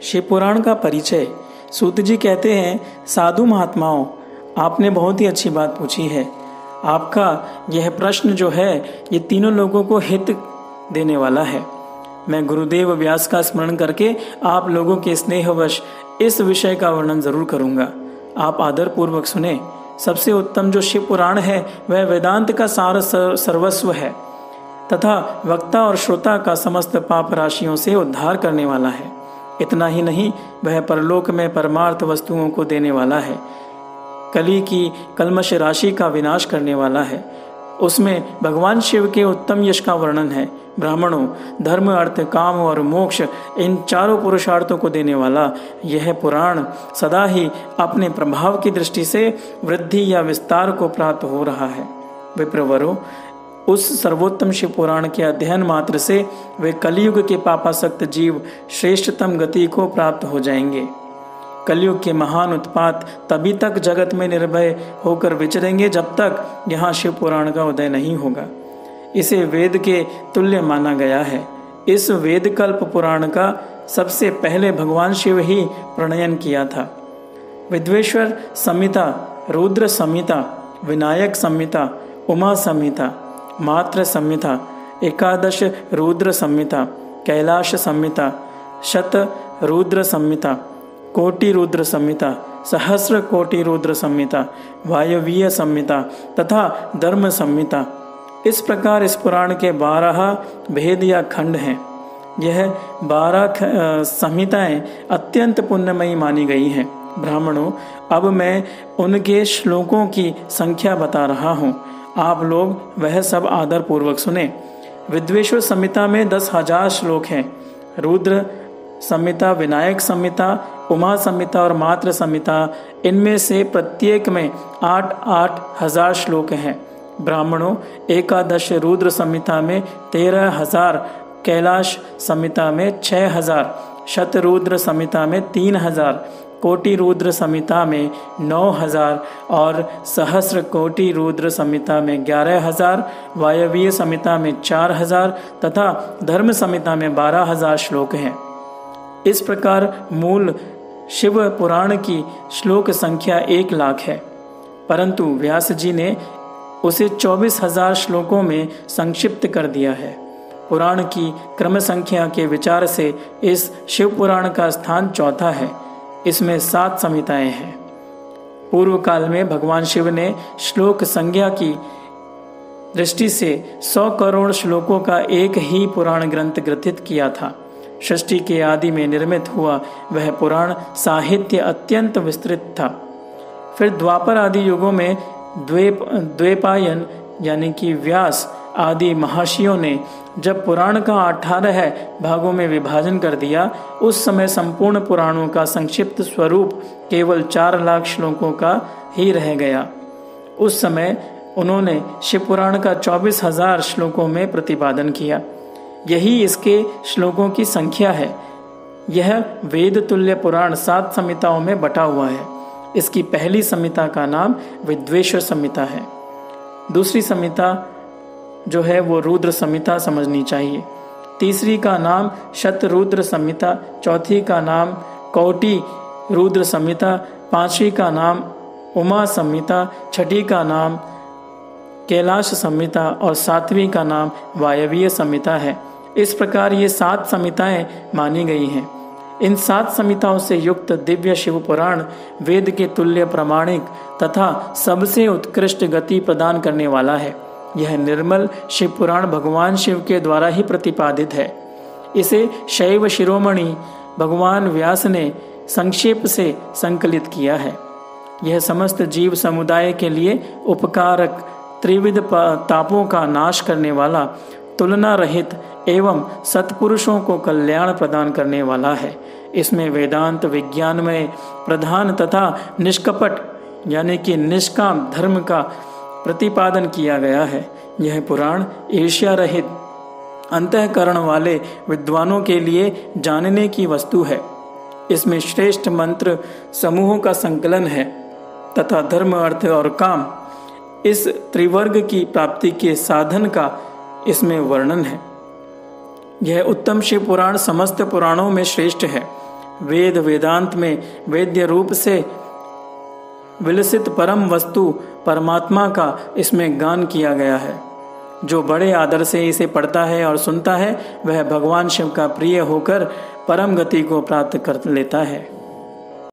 शिव पुराण का परिचय। सूत जी कहते हैं, साधु महात्माओं, आपने बहुत ही अच्छी बात पूछी है। आपका यह प्रश्न जो है ये तीनों लोगों को हित देने वाला है। मैं गुरुदेव व्यास का स्मरण करके आप लोगों के स्नेहवश इस विषय का वर्णन जरूर करूंगा। आप आदर पूर्वक सुने। सबसे उत्तम जो शिव पुराण है वह वेदांत का सार सर्वस्व है तथा वक्ता और श्रोता का समस्त पाप राशियों से उद्धार करने वाला है। इतना ही नहीं, वह परलोक में परमार्थ वस्तुओं को देने वाला है। कली की कल्मश राशि का विनाश करने वाला है। उसमें भगवान शिव के उत्तम यश का वर्णन है। ब्राह्मणों, धर्म, अर्थ, काम और मोक्ष, इन चारों पुरुषार्थों को देने वाला यह पुराण सदा ही अपने प्रभाव की दृष्टि से वृद्धि या विस्तार को प्राप्त हो रहा है। विप्रवरो, उस सर्वोत्तम शिव पुराण के अध्ययन मात्र से वे कलयुग के पापासक्त जीव श्रेष्ठतम गति को प्राप्त हो जाएंगे। कलयुग के महान उत्पात तभी तक जगत में निर्भय होकर विचरेंगे जब तक यहाँ शिव पुराण का उदय नहीं होगा। इसे वेद के तुल्य माना गया है। इस वेद कल्प पुराण का सबसे पहले भगवान शिव ही प्रणयन किया था। विद्वेश्वर संहिता, रुद्र संहिता, विनायक संहिता, उमा संहिता, मात्र संहिता, एकादश रुद्र संहिता, कैलाश संहिता, शत रुद्र संहिता, कोटि रुद्र संहिता, सहस्र कोटि रुद्र संहिता, वायवीय संहिता तथा धर्म संहिता, इस प्रकार इस पुराण के 12 भेद या खंड हैं। यह 12 संहिताएं अत्यंत पुण्यमयी मानी गई हैं। ब्राह्मणों, अब मैं उनके श्लोकों की संख्या बता रहा हूँ। आप लोग वह सब आदर पूर्वक सुने। विद्वेश्वर संहिता में 10,000 श्लोक हैं। रुद्र संहिता, विनायक संहिता, उमा संहिता और मात्र संहिता, इनमें से प्रत्येक में 8-8 हजार श्लोक हैं। ब्राह्मणों, एकादश रुद्र संहिता में 13,000, कैलाश संहिता में 6,000, शतरुद्र संहिता में 3,000, कोटि रुद्र संहिता में 9,000 और सहस्र कोटि रुद्र संहिता में 11,000, वायवीय संहिता में 4,000 तथा धर्म संहिता में 12,000 श्लोक हैं। इस प्रकार मूल शिव पुराण की श्लोक संख्या 1 लाख है, परंतु व्यास जी ने उसे 24,000 श्लोकों में संक्षिप्त कर दिया है। पुराण की क्रम संख्या के विचार से इस शिव पुराण का स्थान चौथा है। इसमें 7 संहिताएं हैं। पूर्व काल में भगवान शिव ने श्लोक संज्ञा की दृष्टि से 100 करोड़ श्लोकों का एक ही पुराण ग्रंथ ग्रथित किया था। सृष्टि के आदि में निर्मित हुआ वह पुराण साहित्य अत्यंत विस्तृत था। फिर द्वापर आदि युगों में द्वैपायन यानी कि व्यास आदि महर्षियों ने जब पुराण का 18 भागों में विभाजन कर दिया, उस समय संपूर्ण पुराणों का संक्षिप्त स्वरूप केवल 4 लाख श्लोकों का ही रह गया। उस समय उन्होंने शिव पुराण का 24,000 श्लोकों में प्रतिपादन किया। यही इसके श्लोकों की संख्या है। यह वेद तुल्य पुराण 7 संहिताओं में बटा हुआ है। इसकी पहली संहिता का नाम विद्वेश्वर संहिता है। दूसरी संहिता जो है वो रुद्र संहिता समझनी चाहिए। तीसरी का नाम शतरुद्र संहिता, चौथी का नाम कोटि रुद्र संहिता, पांचवी का नाम उमा संहिता, छठी का नाम कैलाश संहिता और 7वीं का नाम वायवीय संहिता है। इस प्रकार ये 7 संहिताएं मानी गई हैं। इन 7 संहिताओं से युक्त दिव्य शिव पुराण वेद के तुल्य प्रमाणिक तथा सबसे उत्कृष्ट गति प्रदान करने वाला है। यह निर्मल शिव पुराण भगवान शिव के द्वारा ही प्रतिपादित है। इसे शैव शिरोमणि भगवान व्यास ने संक्षेप से संकलित किया है। यह समस्त जीव समुदाय के लिए उपकारक, त्रिविध तापों का नाश करने वाला, तुलना रहित एवं सत्पुरुषों को कल्याण प्रदान करने वाला है। इसमें वेदांत विज्ञान में प्रधान तथा निष्कपट यानी कि निष्काम धर्म का प्रतिपादन किया गया है। यह पुराण ईर्ष्या रहित अंतःकरण वाले विद्वानों के लिए जानने की वस्तु है। इसमें श्रेष्ठ मंत्र समूहों का संकलन है तथा धर्म, अर्थ और काम, इस त्रिवर्ग की प्राप्ति के साधन का इसमें वर्णन है। यह उत्तम शिव पुराण समस्त पुराणों में श्रेष्ठ है। वेद वेदांत में वेद्य रूप से विलसित परम वस्तु परमात्मा का इसमें गान किया गया है। जो बड़े आदर से इसे पढ़ता है और सुनता है वह भगवान शिव का प्रिय होकर परम गति को प्राप्त कर लेता है।